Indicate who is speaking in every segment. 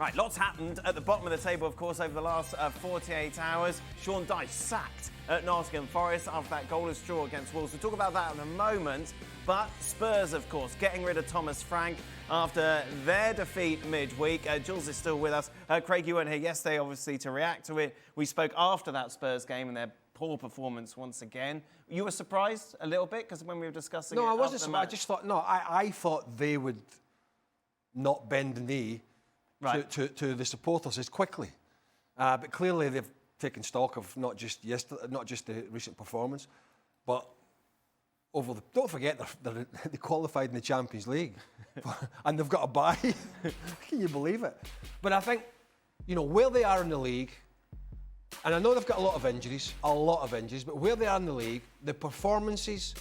Speaker 1: Right, lots happened at the bottom of the table, of course, over the last 48 hours. Sean Dyche sacked at Nottingham Forest after that goalless draw against Wolves. We'll talk about that in a moment. But Spurs, of course, getting rid of Thomas Frank after their defeat midweek. Jules is still with us. Craig, you weren't here yesterday, obviously, to react to it. We spoke after that Spurs game and their poor performance once again. You were surprised a little bit because when we were discussing it...
Speaker 2: No, I wasn't surprised. I just thought, I thought they would not bend the knee to the supporters as quickly. But clearly they've taken stock of not just the recent performance, but don't forget they qualified in the Champions League and they've got a bye. Can you believe it? But I think, where they are in the league, and I know they've got a lot of injuries, but where they are in the league, the performances,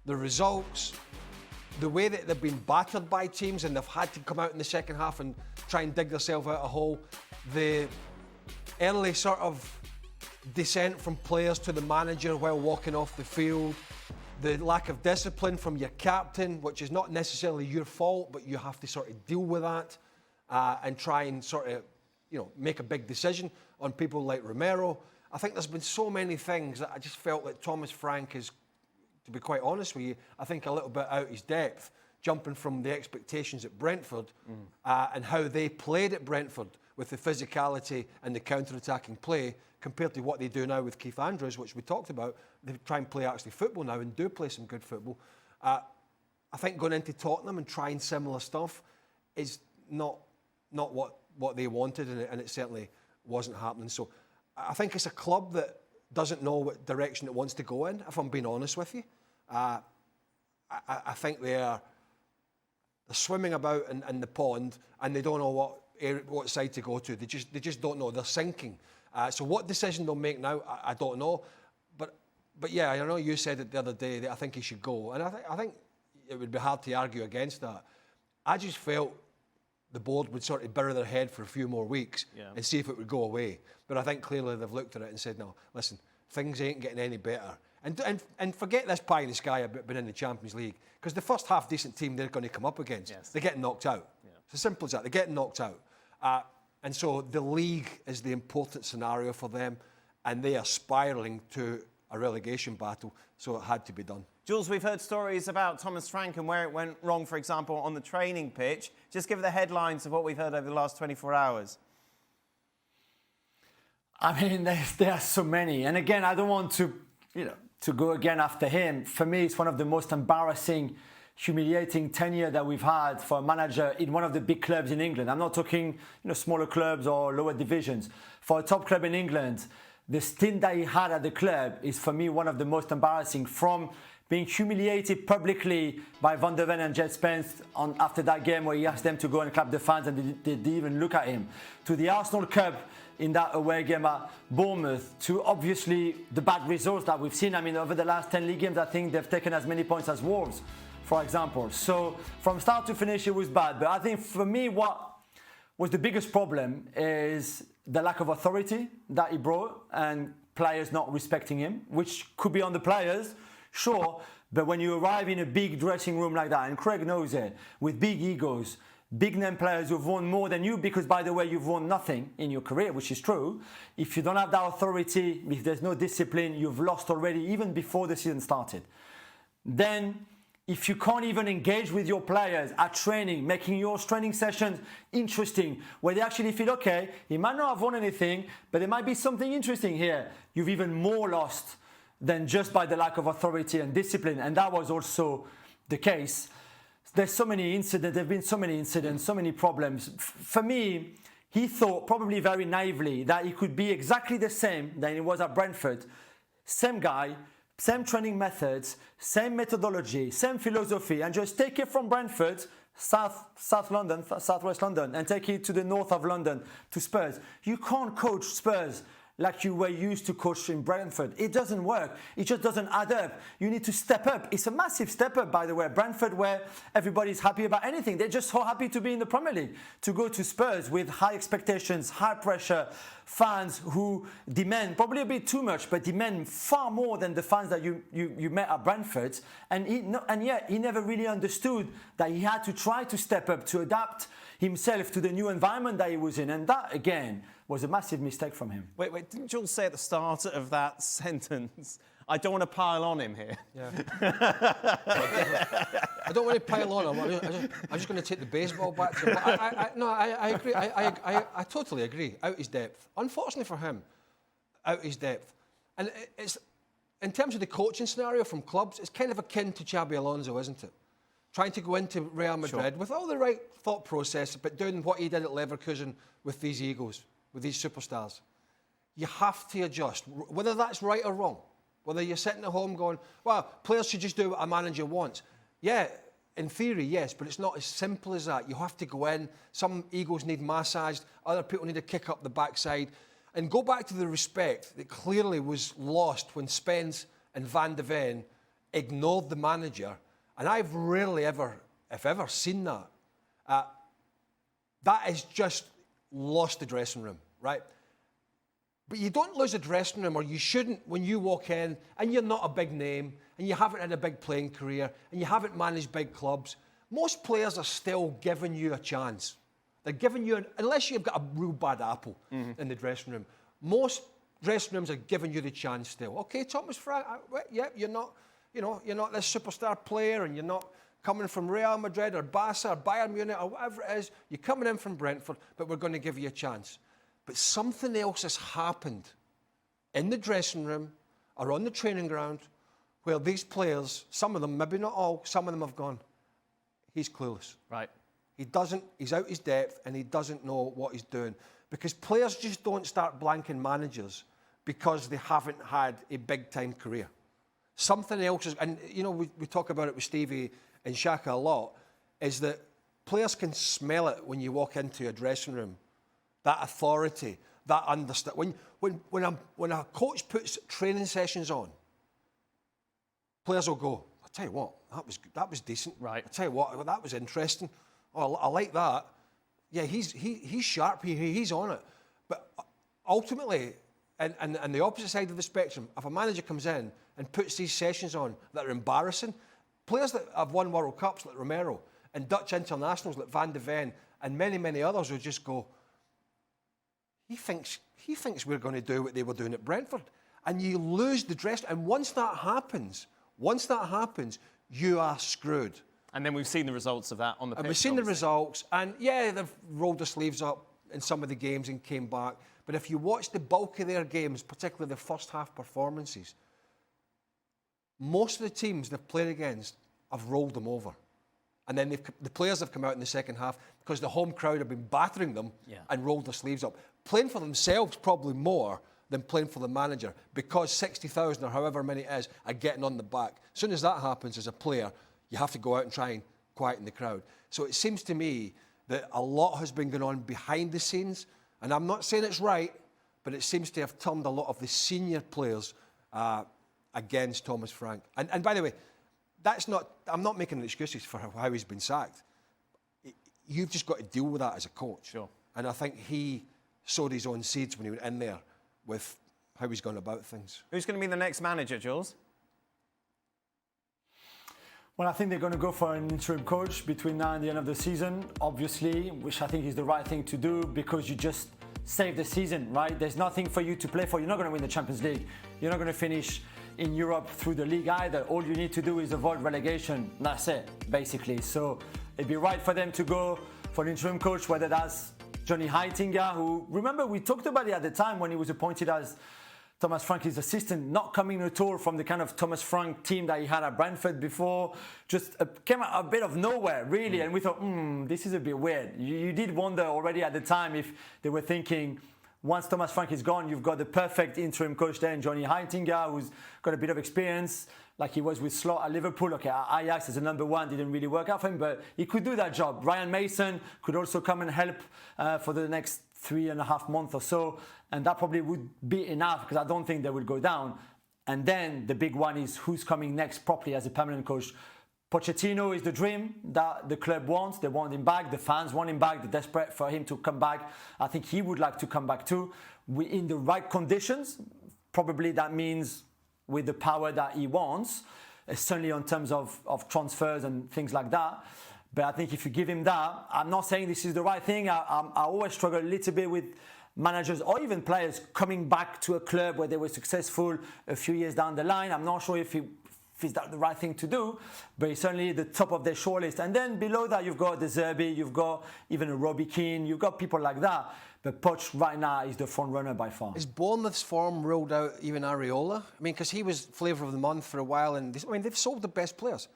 Speaker 2: the results, the way that they've been battered by teams and they've had to come out in the second half and try and dig themselves out a hole, the early sort of descent from players to the manager while walking off the field, the lack of discipline from your captain, which is not necessarily your fault, but you have to sort of deal with that and try and sort of, make a big decision on people like Romero. I think there's been so many things that I just felt that Thomas Frank is, to be quite honest with you, I think a little bit out his depth, jumping from the expectations at Brentford and how they played at Brentford with the physicality and the counter-attacking play compared to what they do now with Keith Andrews, which we talked about. They try and play actually football now and do play some good football. I think going into Tottenham and trying similar stuff is not what they wanted, and it certainly wasn't happening. So I think it's a club that doesn't know what direction it wants to go in, if I'm being honest with you. I think they're swimming about in the pond and they don't know what side to go to. They just don't know. They're sinking. So what decision they'll make now, I don't know. But yeah, I know you said it the other day that I think he should go, and I think it would be hard to argue against that. I just felt the board would sort of bury their head for a few more weeks and see if it would go away. But I think clearly they've looked at it and said, no, listen, things ain't getting any better. And forget this pie in the sky about being in the Champions League, because the first half decent team they're going to come up against, they're getting knocked out. Yeah. It's as simple as that. They're getting knocked out. And so the league is the important scenario for them, and they are spiralling to a relegation battle, so it had to be done.
Speaker 1: Jules, we've heard stories about Thomas Frank and where it went wrong, for example, on the training pitch. Just give the headlines of what we've heard over the last 24 hours.
Speaker 3: I mean, there are so many. And again, I don't want to go again after him. For me, it's one of the most embarrassing, humiliating tenure that we've had for a manager in one of the big clubs in England. I'm not talking, smaller clubs or lower divisions. For a top club in England, the stint that he had at the club is, for me, one of the most embarrassing, from being humiliated publicly by Van der Ven and Jet Spence after that game where he asked them to go and clap the fans and they didn't even look at him, to the Arsenal Cup in that away game at Bournemouth, to obviously the bad results that we've seen. I mean, over the last 10 league games, I think they've taken as many points as Wolves, for example. So from start to finish, it was bad. But I think for me, what was the biggest problem is the lack of authority that he brought and players not respecting him, which could be on the players, sure, but when you arrive in a big dressing room like that, and Craig knows it, with big egos, big name players who've won more than you, because by the way, you've won nothing in your career, which is true. If you don't have that authority, if there's no discipline, you've lost already, even before the season started. Then, if you can't even engage with your players at training, making your training sessions interesting, where they actually feel, okay, he might not have won anything, but there might be something interesting here, you've even more lost than just by the lack of authority and discipline. And that was also the case. There's so many incidents, there have been so many incidents, so many problems. For me, he thought, probably very naively, that he could be exactly the same than he was at Brentford. Same guy, same training methods, same methodology, same philosophy, and just take it from Brentford, South London, Southwest London, and take it to the north of London, to Spurs. You can't coach Spurs like you were used to coach in Brentford. It doesn't work. It just doesn't add up. You need to step up. It's a massive step up, by the way. Brentford, where everybody's happy about anything. They're just so happy to be in the Premier League. To go to Spurs with high expectations, high pressure, fans who demand, probably a bit too much, but demand far more than the fans that you met at Brentford. And yet he never really understood that he had to try to step up, to adapt himself to the new environment that he was in. And that, again, was a massive mistake from him.
Speaker 1: Wait, didn't Jules say at the start of that sentence, I don't want to pile on him here?
Speaker 2: Yeah. I don't want to pile on him. I'm just going to take the baseball bat to him. I agree. I totally agree. Out his depth. Unfortunately for him, out his depth. And it's, in terms of the coaching scenario from clubs, it's kind of akin to Xabi Alonso, isn't it? Trying to go into Real Madrid with all the right thought process, but doing what he did at Leverkusen with these egos, with these superstars. You have to adjust, whether that's right or wrong. Whether you're sitting at home going, well, players should just do what a manager wants. Yeah, in theory, yes, but it's not as simple as that. You have to go in. Some egos need massaged. Other people need to kick up the backside. And go back to the respect that clearly was lost when Spence and Van de Ven ignored the manager. And I've rarely ever, if ever, seen that. That is just lost the dressing room, right? But you don't lose a dressing room, or you shouldn't, when you walk in and you're not a big name and you haven't had a big playing career and you haven't managed big clubs. Most players are still giving you a chance. They're giving you, unless you've got a real bad apple in the dressing room, most dressing rooms are giving you the chance still. Okay, Thomas Frank, yeah, you're not this superstar player, and you're not coming from Real Madrid or Barca or Bayern Munich or whatever it is. You're coming in from Brentford, but we're going to give you a chance. But something else has happened in the dressing room or on the training ground where these players, some of them, maybe not all, some of them have gone, he's clueless.
Speaker 1: Right.
Speaker 2: He's out his depth and he doesn't know what he's doing. Because players just don't start blanking managers because they haven't had a big-time career. Something else is, and you know, we talk about it with Stevie and Xhaka a lot, is that players can smell it when you walk into a dressing room. That authority, that understand. When a coach puts training sessions on, players will go, I'll tell you what, that was decent.
Speaker 1: Right.
Speaker 2: I'll tell you what, that was interesting. Oh, I like that. Yeah, he's sharp, he's on it. But ultimately, and the opposite side of the spectrum, if a manager comes in and puts these sessions on that are embarrassing, players that have won World Cups like Romero and Dutch internationals like Van de Ven and many, many others will just go, he thinks we're going to do what they were doing at Brentford. And you lose the dress. And once that happens, you are screwed.
Speaker 1: And then we've seen the results of that on the pitch.
Speaker 2: And we've seen the results. And yeah, they've rolled their sleeves up in some of the games and came back. But if you watch the bulk of their games, particularly the first half performances, most of the teams they've played against have rolled them over. And then the players have come out in the second half because the home crowd have been battering them and rolled their sleeves up. Playing for themselves probably more than playing for the manager, because 60,000 or however many it is are getting on the back. As soon as that happens as a player, you have to go out and try and quieten the crowd. So it seems to me that a lot has been going on behind the scenes, and I'm not saying it's right, but it seems to have turned a lot of the senior players against Thomas Frank. And by the way, I'm not making excuses for how he's been sacked. You've just got to deal with that as a coach.
Speaker 1: Sure.
Speaker 2: And I think he sowed his own seeds when he went in there with how he's gone about things.
Speaker 1: Who's going to be the next manager, Jules?
Speaker 3: Well, I think they're going to go for an interim coach between now and the end of the season, obviously, which I think is the right thing to do because you just save the season, right? There's nothing for you to play for. You're not going to win the Champions League. You're not going to finish in Europe through the league either. All you need to do is avoid relegation. That's it, basically. So it'd be right for them to go for an interim coach, whether that's Johnny Heitinga, who, remember, we talked about it at the time when he was appointed as Thomas Frank's assistant, not coming at all from the kind of Thomas Frank team that he had at Brentford before, just came out a bit of nowhere, really. And we thought, this is a bit weird. You did wonder already at the time if they were thinking, once Thomas Frank is gone, you've got the perfect interim coach there in Johnny Heitinga, who's got a bit of experience, like he was with Slot at Liverpool. Okay, Ajax as a number one didn't really work out for him, but he could do that job. Ryan Mason could also come and help for the next 3.5 months or so, and that probably would be enough because I don't think they will go down. And then the big one is who's coming next properly as a permanent coach. Pochettino is the dream that the club wants. They want him back. The fans want him back. They're desperate for him to come back. I think he would like to come back too. In the right conditions, probably that means with the power that he wants, certainly in terms of transfers and things like that. But I think if you give him that, I'm not saying this is the right thing. I always struggle a little bit with managers or even players coming back to a club where they were successful a few years down the line. I'm not sure if is that the right thing to do, but it's certainly the top of their shortlist. And then below that, you've got De Zerbi, you've got even a Robbie Keane, you've got people like that. But Poch right now is the front runner by far.
Speaker 2: Is Bournemouth's form ruled out even Areola? I mean, because he was flavour of the month for a while, and they've sold the best players.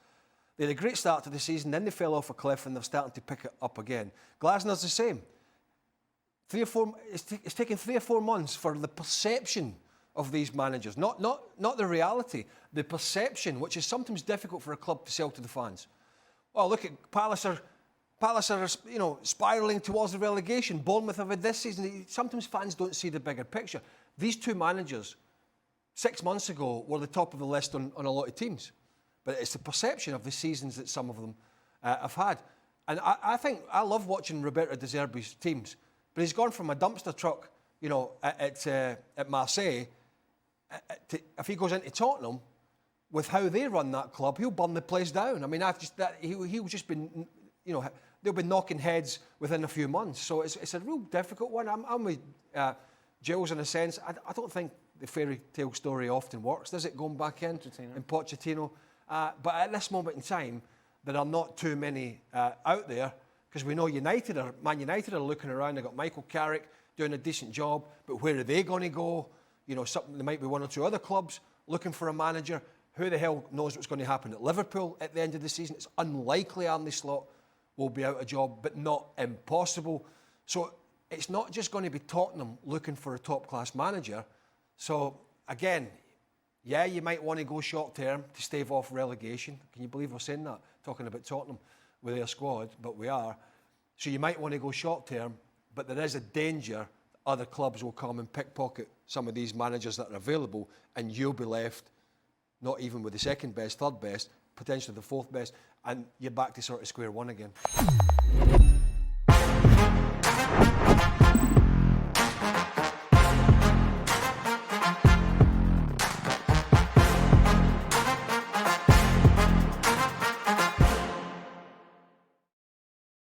Speaker 2: They had a great start to the season, then they fell off a cliff, and they're starting to pick it up again. Glasner's the same. It's taken 3 or 4 months for the perception of these managers, not the reality, the perception, which is sometimes difficult for a club to sell to the fans. Well, look at Palace are spiralling towards the relegation. Bournemouth have had this season. Sometimes fans don't see the bigger picture. These 2 managers, 6 months ago, were the top of the list on a lot of teams. But it's the perception of the seasons that some of them have had. And I think I love watching Roberto De Zerbi's teams, but he's gone from a dumpster truck, at Marseille. If he goes into Tottenham, with how they run that club, he'll burn the place down. I mean, he'll just been, they'll be knocking heads within a few months. So it's a real difficult one. I'm with Gilles in a sense. I don't think the fairy tale story often works, does it, going back in Pochettino? But at this moment in time, there are not too many out there, because we know Man United are looking around. They've got Michael Carrick doing a decent job, but where are they going to go? There might be 1 or 2 other clubs looking for a manager. Who the hell knows what's going to happen at Liverpool at the end of the season? It's unlikely Arne Slot will be out of job, but not impossible. So it's not just going to be Tottenham looking for a top-class manager. So, again, yeah, you might want to go short-term to stave off relegation. Can you believe we're saying that? Talking about Tottenham with their squad, but we are. So you might want to go short-term, but there is a danger other clubs will come and pickpocket some of these managers that are available, and you'll be left not even with the second best, third best, potentially the fourth best, and you're back to sort of square one again.